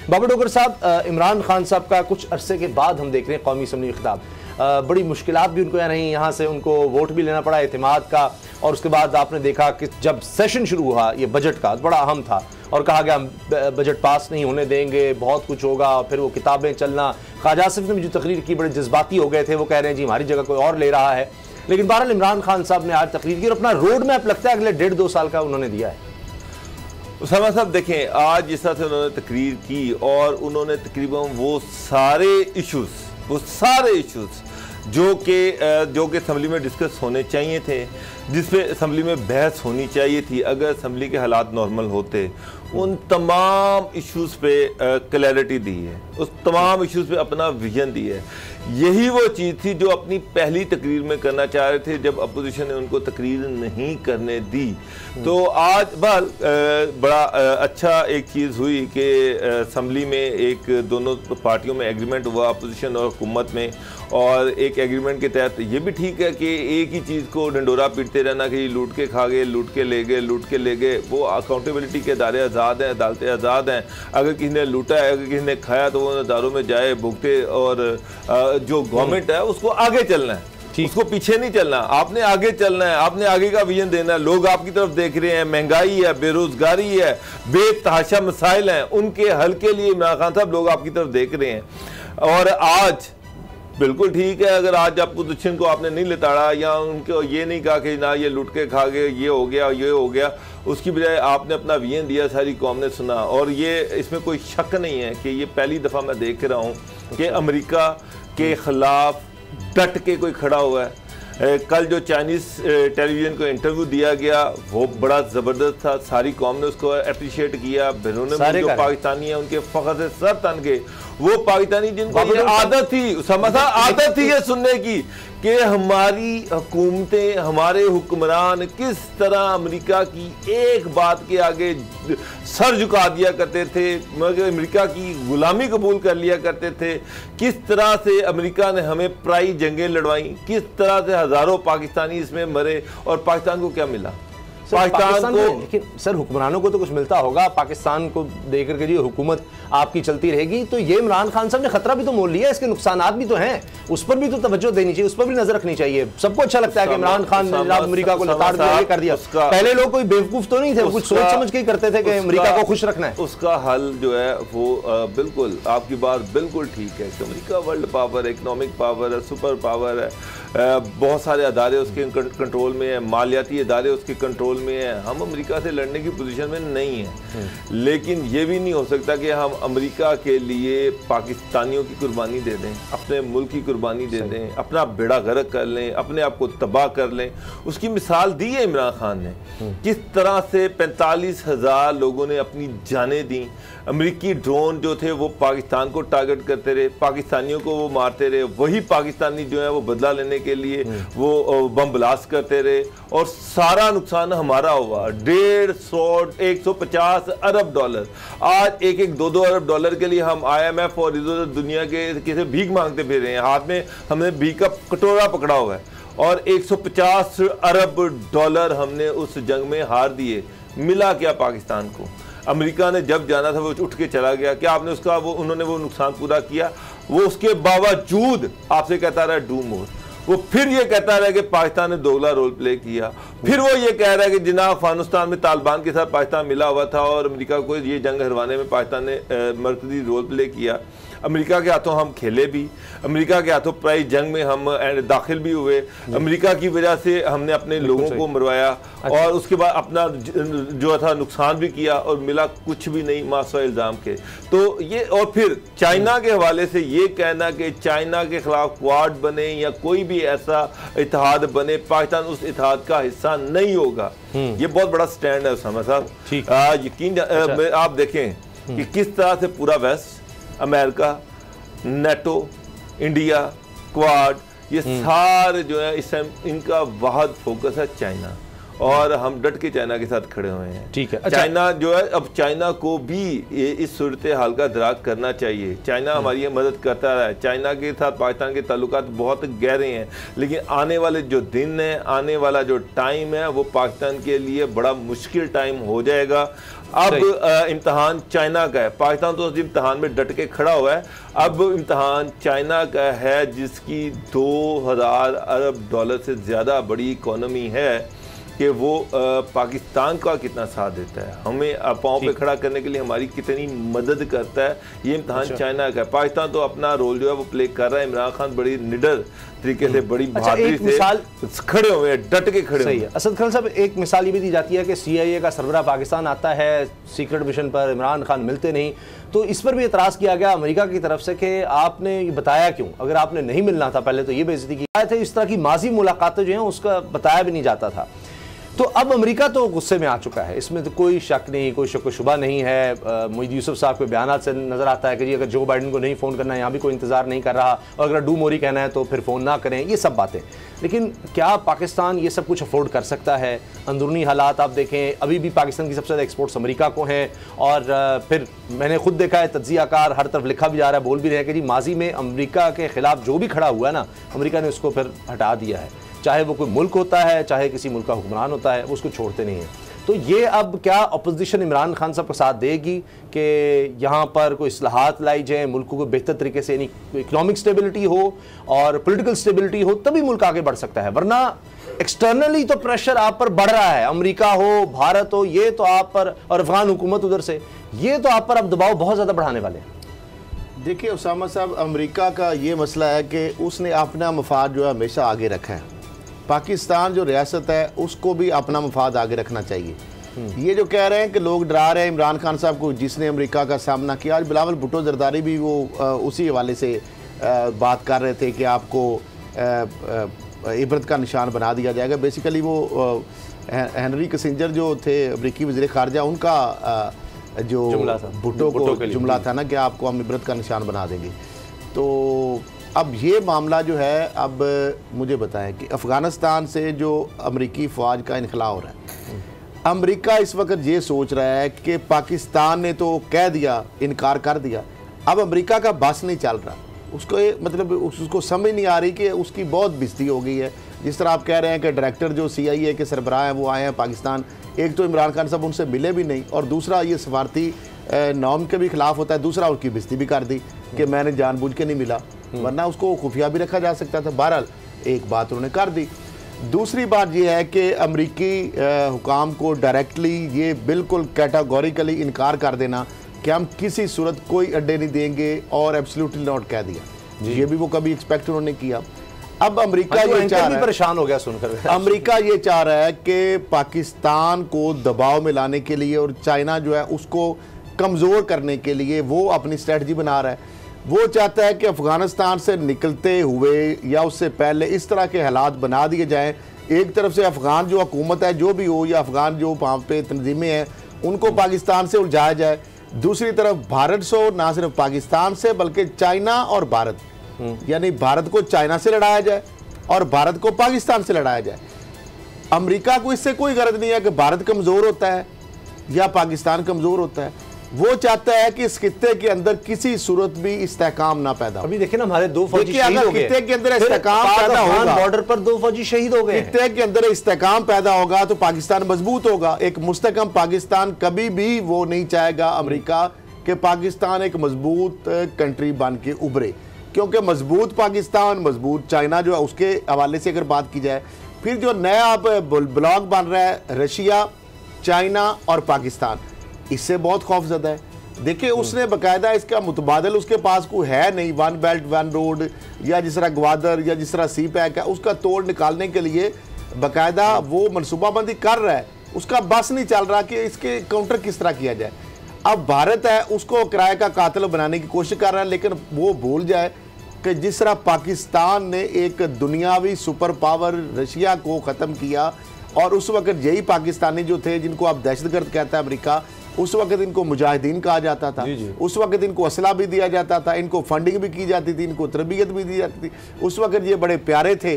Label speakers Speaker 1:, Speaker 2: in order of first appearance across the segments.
Speaker 1: बाबर डोगर साहब, इमरान खान साहब का कुछ अरसे के बाद हम देख रहे हैं कौमी असम्बली में खिताब, बड़ी मुश्किलात भी उनको रही, यहाँ से उनको वोट भी लेना पड़ा एतमाद का, और उसके बाद आपने देखा कि जब सेशन शुरू हुआ ये बजट का बड़ा अहम था और कहा गया हम बजट पास नहीं होने देंगे, बहुत कुछ होगा, फिर वो किताबें चलना। ख्वाजा आसिफ ने भी जो तकरीर की बड़े जज्बाती हो गए थे, वो कह रहे हैं जी हमारी जगह कोई और ले रहा है। लेकिन बहरहाल इमरान खान साहब ने आज तकरीर की और अपना रोड मैप लगता है अगले 1.5-2 साल का उन्होंने दिया है।
Speaker 2: उसामा साहब देखें, आज जिस तरह से उन्होंने तकरीर की और उन्होंने तकरीबन वो सारे इश्यूज़ जो कि असम्बली में डिस्कस होने चाहिए थे, जिस पे असम्बली में बहस होनी चाहिए थी अगर असम्बली के हालात नॉर्मल होते, उन तमाम इश्यूज़ पे क्लैरिटी दी है, उस तमाम इश्यूज़ पे अपना विजन दी है। यही वो चीज़ थी जो अपनी पहली तकरीर में करना चाह रहे थे, जब अपोजिशन ने उनको तकरीर नहीं करने दी। तो आज बड़ा अच्छा एक चीज़ हुई कि असम्बली में एक दोनों पार्टियों में एग्रीमेंट हुआ, अपोजिशन और हुकूमत में, और एक एग्रीमेंट के तहत ये भी ठीक है कि एक ही चीज़ को डंडोरा पीटते रहना कि लूट के खा गए, लूट के ले गए, वो अकाउंटेबिलिटी के दायरे आज़ाद हैं, अदालतें आज़ाद हैं। अगर किसी ने लूटा है, अगर किसी ने खाया तो वो अदारों में जाए भुगते, और जो गवर्नमेंट है उसको आगे चलना है, उसको पीछे नहीं चलना, आपने आगे चलना है, आपने आगे का विजन देना है। लोग आपकी तरफ देख रहे हैं, महंगाई है, बेरोजगारी है, बेतहाशा मसाइल हैं, उनके हल के लिए इमरान खान साहब लोग आपकी तरफ देख रहे हैं। और आज बिल्कुल ठीक है, अगर आज अपोजिशन को आपने नहीं लिताड़ा या उनको ये नहीं कहा कि ना ये लुट के खा गए, ये हो गया, उसकी बजाय आपने अपना विजन दिया, सारी कौम ने सुना। और ये इसमें कोई शक नहीं है कि ये पहली दफ़ा मैं देख रहा हूँ कि अमेरिका के ख़िलाफ़ डट के कोई खड़ा हुआ है। कल जो चाइनीज़ टेलीविज़न को इंटरव्यू दिया गया वो बड़ा ज़बरदस्त था, सारी कौम ने उसको अप्रिशिएट किया। बैरून में जो पाकिस्तानी है उनके फ़ख्र से सर तन गए, वो पाकिस्तानी जिनको ये आदत थी ये सुनने की कि हमारी हुकूमतें, हमारे हुक्मरान किस तरह अमेरिका की एक बात के आगे सर झुका दिया करते थे, मगर अमेरिका की गुलामी कबूल कर लिया करते थे, किस तरह से अमेरिका ने हमें पराई जंगें लड़वाई, किस तरह से हज़ारों पाकिस्तानी इसमें मरे, और पाकिस्तान को क्या मिला?
Speaker 1: पाकिस्तान को, लेकिन सर हुक्मरानों को तो कुछ मिलता होगा, पाकिस्तान को देकर के जो हुकूमत आपकी चलती रहेगी। तो ये इमरान खान साहब ने खतरा भी तो मोल लिया, इसके नुकसानात भी तो हैं, उस पर भी तो तवज्जो देनी चाहिए, उस पर भी नजर रखनी चाहिए। सबको अच्छा लगता है कि इमरान खान ने अमेरिका को लताड़ दिया, ये कर दिया। पहले लोग कोई बेवकूफ तो नहीं थे, कुछ सोच समझ के ही करते थे कि अमेरिका को खुश रखना है।
Speaker 2: उसका हल जो है वो बिल्कुल, आपकी बात बिल्कुल ठीक है कि America world power, economic power है, सुपर पावर है, बहुत सारे अदारे उसके कंट्रोल में है, मालियाती अदारे उसके कंट्रोल में है। हम अमेरिका से लड़ने की पोजीशन में नहीं है, लेकिन ये भी नहीं हो सकता कि हम अमेरिका के लिए पाकिस्तानियों की कुर्बानी दे दें, अपने मुल्क की कुर्बानी दे दें, अपना बेड़ा गर्क कर लें, अपने आप को तबाह कर लें। उसकी मिसाल दी है इमरान खान ने, किस तरह से 45,000 लोगों ने अपनी जानें दी। अमेरिकी ड्रोन जो थे वो पाकिस्तान को टारगेट करते रहे, पाकिस्तानियों को वो मारते रहे, वही पाकिस्तानी जो है वो बदला लेने के लिए वो बम ब्लास्ट करते रहे, और सारा नुकसान हमारा हुआ। 150 अरब डॉलर, आज एक 2-2 अरब डॉलर के लिए हम IMF और इधर दुनिया के किसी भीख मांगते फिर रहे हैं, हाथ में हमने भीख का कटोरा पकड़ा हुआ है, और 150 अरब डॉलर हमने उस जंग में हार दिए। मिला क्या पाकिस्तान को? अमेरिका ने जब जाना था वो उठ के चला गया, क्या आपने उसका उन्होंने वो नुकसान पूरा किया? वो उसके बावजूद आपसे कहता रहा डू मोर, वो फिर ये कहता रहा कि पाकिस्तान ने दोगला रोल प्ले किया, फिर वो ये कह रहा है कि जिना अफगानिस्तान में तालिबान के साथ पाकिस्तान मिला हुआ था और अमेरिका को ये जंग हरवाने में पाकिस्तान ने मरकजी रोल प्ले किया। अमेरिका के हाथों हम खेले भी, अमेरिका के हाथों प्राइस जंग में हम दाखिल भी हुए, अमेरिका की वजह से हमने अपने लोगों को मरवाया, और उसके बाद अपना जो था नुकसान भी किया, और मिला कुछ भी नहीं मासूम इल्ज़ाम के। तो ये, और फिर चाइना के हवाले से ये कहना कि चाइना के खिलाफ क्वाड बने या कोई भी ऐसा इत्तेहाद बने, पाकिस्तान उस इत्तेहाद का हिस्सा नहीं होगा, ये बहुत बड़ा स्टैंड है उसामा साहब। यकीन आप देखें कि किस तरह से पूरा west, America, NATO, India, Quad, ये सारे जो है इस टाइम इनका वाहद फोकस है चाइना, और हम डट के चाइना के साथ खड़े हुए हैं।
Speaker 1: ठीक है।
Speaker 2: चाइना जो है, अब चाइना को भी इस सूरत हाल का दराक करना चाहिए। चाइना हमारी ये मदद करता रहा है। चाइना के साथ पाकिस्तान के ताल्लुकात बहुत गहरे हैं, लेकिन आने वाले जो दिन है, आने वाला जो टाइम है, वो पाकिस्तान के लिए बड़ा मुश्किल टाइम हो जाएगा। अब इम्तहान चाइना का है। पाकिस्तान तो उस इम्तहान में डट के खड़ा हुआ है। अब इम्तहान चाइना का है, जिसकी 2000 अरब डॉलर से ज़्यादा बड़ी इकोनॉमी है, कि वो पाकिस्तान का कितना साथ देता है, हमें पाँव पे खड़ा करने के लिए हमारी कितनी मदद करता है। ये इम्तहान चाइना का है। पाकिस्तान तो अपना रोल जो है वो प्ले कर रहा है। इमरान खान बड़ी निडर तरीके से, बड़ी बहादुरी से खड़े हुए हैं, डट के खड़े हुए हैं।
Speaker 1: असद खान साहब, एक मिसाल ये भी दी जाती है कि CIA का सरबराह पाकिस्तान आता है सीक्रेट मिशन पर, इमरान खान मिलते नहीं, तो इस पर भी एतराज़ किया गया अमेरिका की तरफ से कि आपने बताया क्यों? अगर आपने नहीं मिलना था पहले तो ये बेइज्जती की थे। इस तरह की माजी मुलाकातें जो हैं उसका बताया भी नहीं जाता था। तो अब अमेरिका तो गुस्से में आ चुका है, इसमें तो कोई शक नहीं, कोई शक व शुबा नहीं है। मोईद यूसुफ साहब के बयान से नज़र आता है कि जी अगर जो बाइडन को नहीं फ़ोन करना है, यहाँ भी कोई इंतज़ार नहीं कर रहा, और अगर डू मोरी कहना है तो फिर फ़ोन ना करें, ये सब बातें। लेकिन क्या पाकिस्तान ये सब कुछ अफोर्ड कर सकता है? अंदरूनी हालात आप देखें, अभी भी पाकिस्तान की सबसे ज़्यादा एक्सपोर्ट्स अमेरिका को हैं, और फिर मैंने खुद देखा है, तज्ज़ियाकार हर तरफ लिखा भी जा रहा है, बोल भी रहे हैं कि जी माजी में अमेरिका के ख़िलाफ़ जो भी खड़ा हुआ है ना, अमेरिका ने उसको फिर हटा दिया है। चाहे वो कोई मुल्क होता है, चाहे किसी मुल्क का हुक्मरान होता है, वो उसको छोड़ते नहीं है। तो ये अब क्या अपोजिशन इमरान खान साहब का साथ देगी कि यहाँ पर कोई इस्लाहात लाई जाए, मुल्क को बेहतर तरीके से, यानी इकोनॉमिक स्टेबिलिटी हो और पॉलिटिकल स्टेबिलिटी हो, तभी मुल्क आगे बढ़ सकता है? वरना एक्सटर्नली तो प्रेशर आप पर बढ़ रहा है, अमेरिका हो, भारत हो, ये तो आप पर, और अफगान हुकूमत उधर से, ये तो आप पर अब दबाव बहुत ज़्यादा बढ़ाने वाले हैं।
Speaker 3: देखिए उसामा साहब, अमेरिका का ये मसला है कि उसने अपना मफाद जो है हमेशा आगे रखा है। पाकिस्तान जो रियासत है उसको भी अपना मफाद आगे रखना चाहिए। ये जो कह रहे हैं कि लोग डरा रहे हैं इमरान खान साहब को, जिसने अमेरिका का सामना किया, आज बिलावल भुट्टो जरदारी भी वो उसी हवाले से बात कर रहे थे कि आपको इबरत का निशान बना दिया जाएगा। बेसिकली वो हेनरी किसिंजर जो थे अमेरिकी वज़ीर ख़ारजा, उनका जो भुट्टो को जुमला था ना कि आपको हम इबरत का निशान बना देंगे। तो अब ये मामला जो है, अब मुझे बताएं कि अफ़गानिस्तान से जो अमेरिकी फ़ौज का इनखला हो रहा है, अमेरिका इस वक्त ये सोच रहा है कि पाकिस्तान ने तो कह दिया, इनकार कर दिया, अब अमेरिका का बस नहीं चल रहा, उसको मतलब उसको समझ नहीं आ रही कि उसकी बहुत बेइज्जती हो गई है। जिस तरह आप कह रहे हैं कि डायरेक्टर जो CIA के सरबराह हैं वो आए हैं पाकिस्तान, एक तो इमरान खान साहब उनसे मिले भी नहीं, और दूसरा ये सफारती नॉर्म के भी खिलाफ होता है, दूसरा उनकी बेइज्जती भी कर दी कि मैंने जानबूझ के नहीं मिला, वरना उसको खुफिया भी रखा जा सकता था। बहरहाल एक बात उन्होंने कर दी। दूसरी बात यह है कि अमरीकी हुकाम को डायरेक्टली ये बिल्कुल कैटेगोरिकली इनकार कर देना कि हम किसी सूरत कोई अड्डे नहीं देंगे और एब्सोल्युटली नॉट कह दिया, ये भी वो कभी एक्सपेक्ट उन्होंने किया। अब अमेरिका ये चाह रहा है,
Speaker 1: परेशान हो गया सुनकर,
Speaker 3: अमेरिका ये चाह रहा है कि पाकिस्तान को दबाव में लाने के लिए और चाइना जो है उसको कमज़ोर करने के लिए वो अपनी स्ट्रेटजी बना रहा है। वो चाहता है कि अफ़गानिस्तान से निकलते हुए या उससे पहले इस तरह के हालात बना दिए जाएं, एक तरफ से अफ़गान जो हुकूमत है जो भी हो, या अफ़गान जो वहाँ पे तंजीमें हैं उनको पाकिस्तान से उलझाया जाए, दूसरी तरफ भारत से, ना सिर्फ पाकिस्तान से बल्कि चाइना और भारत, यानी भारत को चाइना से लड़ाया जाए और भारत को पाकिस्तान से लड़ाया जाए। अमेरिका को इससे कोई गरज नहीं है कि भारत कमज़ोर होता है या पाकिस्तान कमज़ोर होता है, वो चाहता है कि इस खित्ते के अंदर किसी सूरत भी इस्तेहकाम ना पैदा हो।
Speaker 1: अभी देखिए ना, हमारे 2 फौजी शहीद हो गए,
Speaker 3: खित्ते के अंदर इस्तेहकाम पैदा होगा,
Speaker 1: बॉर्डर पर 2 फौजी शहीद हो गए,
Speaker 3: खित्ते के अंदर इस्तेहकाम पैदा होगा तो पाकिस्तान मजबूत होगा। एक मुस्तहकम पाकिस्तान कभी भी वो नहीं चाहेगा अमेरिका कि पाकिस्तान एक मजबूत कंट्री बन के उभरे, क्योंकि मजबूत पाकिस्तान, मजबूत चाइना जो है उसके हवाले से अगर बात की जाए, फिर जो नया अब ब्लॉक बन रहा है रशिया, चाइना और पाकिस्तान, इससे बहुत खौफजदा है। देखिए उसने बाकायदा इसका मुतबादल उसके पास कोई है नहीं, 1 बेल्ट 1 रोड या जिस तरह ग्वादर या जिस तरह CPEC है, उसका तोड़ निकालने के लिए बाकायदा वो मनसूबाबंदी कर रहा है, उसका बस नहीं चल रहा कि इसके काउंटर किस तरह किया जाए। अब भारत है उसको किराए का कातिल बनाने की कोशिश कर रहा है, लेकिन वो भूल जाए कि जिस तरह पाकिस्तान ने एक दुनियावी सुपर पावर रशिया को ख़त्म किया, और उस वक्त यही पाकिस्तानी जो थे जिनको आप दहशतगर्द कहता है अमेरिका, उस वक्त इनको मुजाहिदीन कहा जाता था, उस वक्त इनको असला भी दिया जाता था, इनको फंडिंग भी की जाती थी, इनको तरबियत भी दी जाती थी, उस वक्त ये बड़े प्यारे थे।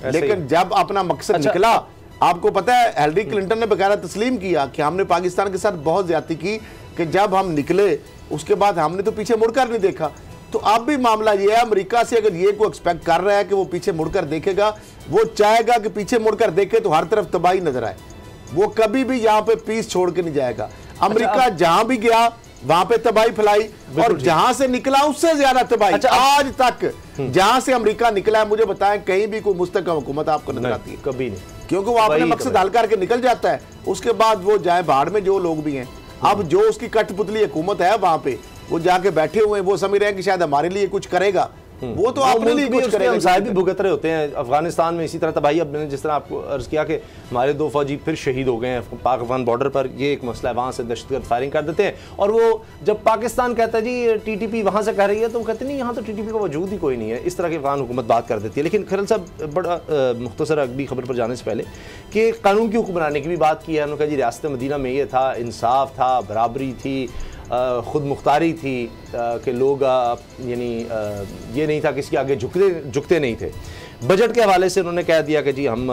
Speaker 3: लेकिन जब अपना मकसद निकला आपको पता है हिलरी क्लिंटन ने बकायदा तस्लीम किया कि हमने पाकिस्तान के साथ बहुत ज्यादती की कि जब हम निकले उसके बाद हमने तो पीछे मुड़कर नहीं देखा। तो अब भी मामला ये है, अमेरिका से अगर ये को एक्सपेक्ट कर रहा है कि वो पीछे मुड़कर देखेगा, वो चाहेगा कि पीछे मुड़कर देखे तो हर तरफ तबाही नजर आए। वो कभी भी यहाँ पे पीस छोड़ के नहीं जाएगा। अमेरिका जहां भी गया वहां पे तबाही फैलाई और जहां से निकला उससे ज्यादा तबाही। आज तक जहां से अमेरिका निकला है, मुझे बताएं कहीं भी कोई मुस्तकिल हुकूमत आपको नजर आती है?
Speaker 1: कभी नहीं,
Speaker 3: क्योंकि वो अपने मकसद हल करके निकल जाता है। उसके बाद वो जाए बाढ़ में जो लोग भी हैं, अब जो उसकी कठपुतली हुकूमत है वहां पे वो जाके बैठे हुए हैं, वो समझ रहे हैं कि शायद हमारे लिए कुछ करेगा। वो तो अपने लिए कुछ करेगा।
Speaker 1: भी भुगत रहे होते हैं। अफगानिस्तान में इसी तरह तबाही, अब मैंने जिस तरह आपको अर्ज किया कि हमारे 2 फौजी फिर शहीद हो गए हैं पाक अफगान बॉर्डर पर, ये एक मसला है। वहाँ से दहशतगर्द फायरिंग कर देते हैं और वो जब पाकिस्तान कहता है जी टीटीपी वहाँ से कर रही है, तो वो कहते नहीं यहाँ तो टीटीपी का वजूद ही कोई नहीं है। इस तरह की अफगान हुकूमत बात कर देती है। लेकिन खैरल साहब बड़ा मुख्तसर अगली खबर पर जाने से पहले कि कानून की हुक्मरानी की भी बात की है। उन्होंने कहा जी रियासत मदीना में ये था, इंसाफ था, बराबरी थी, खुद मुख्तारी थी कि लोग यानी ये नहीं था किसी के आगे झुकते नहीं थे। बजट के हवाले से उन्होंने कह दिया कि जी हम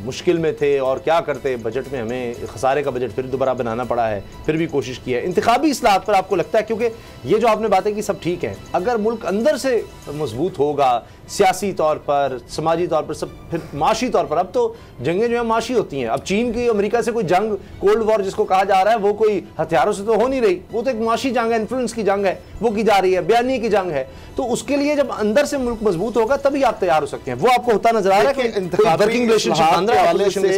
Speaker 1: मुश्किल में थे और क्या करते, बजट में हमें खसारे का बजट फिर दोबारा बनाना पड़ा है, फिर भी कोशिश की है। इंतखाबी इस्लाहत पर आपको लगता है, क्योंकि ये जो आपने बातें की सब ठीक है, अगर मुल्क अंदर से मजबूत होगा सियासी तौर पर, समाजी तौर पर, सब फिर माशी तौर पर, अब तो जंगें जो है माशी होती हैं। अब चीन की अमेरिका से कोई जंग, कोल्ड वॉर जिसको कहा जा रहा है, वो कोई हथियारों से तो हो नहीं रही, वो तो एक माशी जंग है, इन्फ्लुएंस की जंग है, वो की जा रही है, बयानी की जंग है। तो उसके लिए जब अंदर से मुल्क मजबूत होगा तभी आप तैयार हो सकते हैं। वो आपको होता नजर आ रहा है कि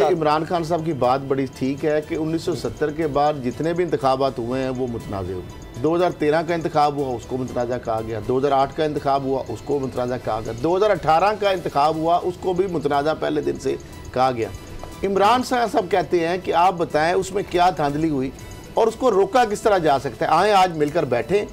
Speaker 3: इमरान खान साहब की बात बड़ी ठीक है कि 1970 के बाद जितने भी इंतखाबात हुए हैं वो मुतनाज़ हुए। 2013 का इंतखाब हुआ उसको मुतनाज़ा कहा गया, 2008 का इंतखाब हुआ उसको मुतनाज़ा कहा गया, 2018 का इंतखाब हुआ उसको भी मुतनाज़ा पहले दिन से कहा गया। इमरान साहब कहते हैं कि आप बताएं उसमें क्या धांधली हुई और उसको रोका किस तरह जा सकता है। आए आज मिलकर बैठे।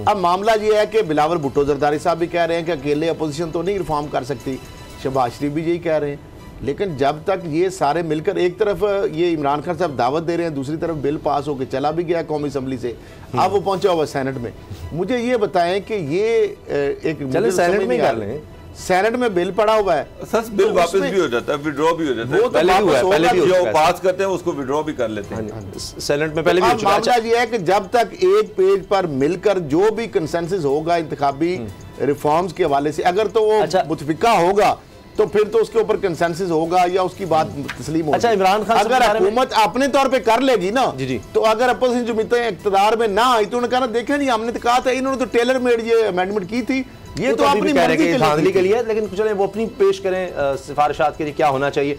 Speaker 3: अब मामला ये है कि बिलावल भुट्टो जरदारी साहब भी कह रहे हैं कि अकेले अपोजिशन तो नहीं रिफॉर्म कर सकती, शहबाज शरीफ भी यही कह रहे हैं। लेकिन जब तक ये सारे मिलकर, एक तरफ ये इमरान खान साहब दावत दे रहे हैं, दूसरी तरफ बिल पास होकर चला भी गया कौमी असम्बली से, अब वो पहुंचा हुआ सेनेट में। मुझे ये बताएं कि ये एक
Speaker 1: सेनेट में कर लें,
Speaker 3: सेनेट में बिल पड़ा हुआ है,
Speaker 2: सर बिल तो वापस भी हो जाता है, विड्रॉ भी हो जाता है,
Speaker 3: वो तो पहले भी
Speaker 2: जो पास करते हैं उसको विड्रॉ भी कर लेते हैं
Speaker 1: सेनेट में पहले भी।
Speaker 3: मामला ये है कि जब तक एक पेज पर मिलकर जो भी कंसेंसस होगा इंतखाबी रिफॉर्म्स के हवाले से, अगर तो वो मुतफिका होगा तो फिर तो उसके ऊपर कंसेंसस होगा या उसकी बात तस्लीम होगी।
Speaker 1: अच्छा, इमरान खान
Speaker 3: अगर हुकूमत अपने तौर पे कर लेगी ना
Speaker 1: जी,
Speaker 3: तो अगर अपोजिशन जमातें इख्तियार में ना आई तो उन्होंने कहा देखें नहीं, हमने तो कहा था, इन्होंने तो टेलर मेड ये अमेंडमेंट की थी, ये तो अपनी मर्जी
Speaker 1: के लिए, लेकिन चले वो अपनी पेश करें सिफारिशात के लिए क्या होना चाहिए।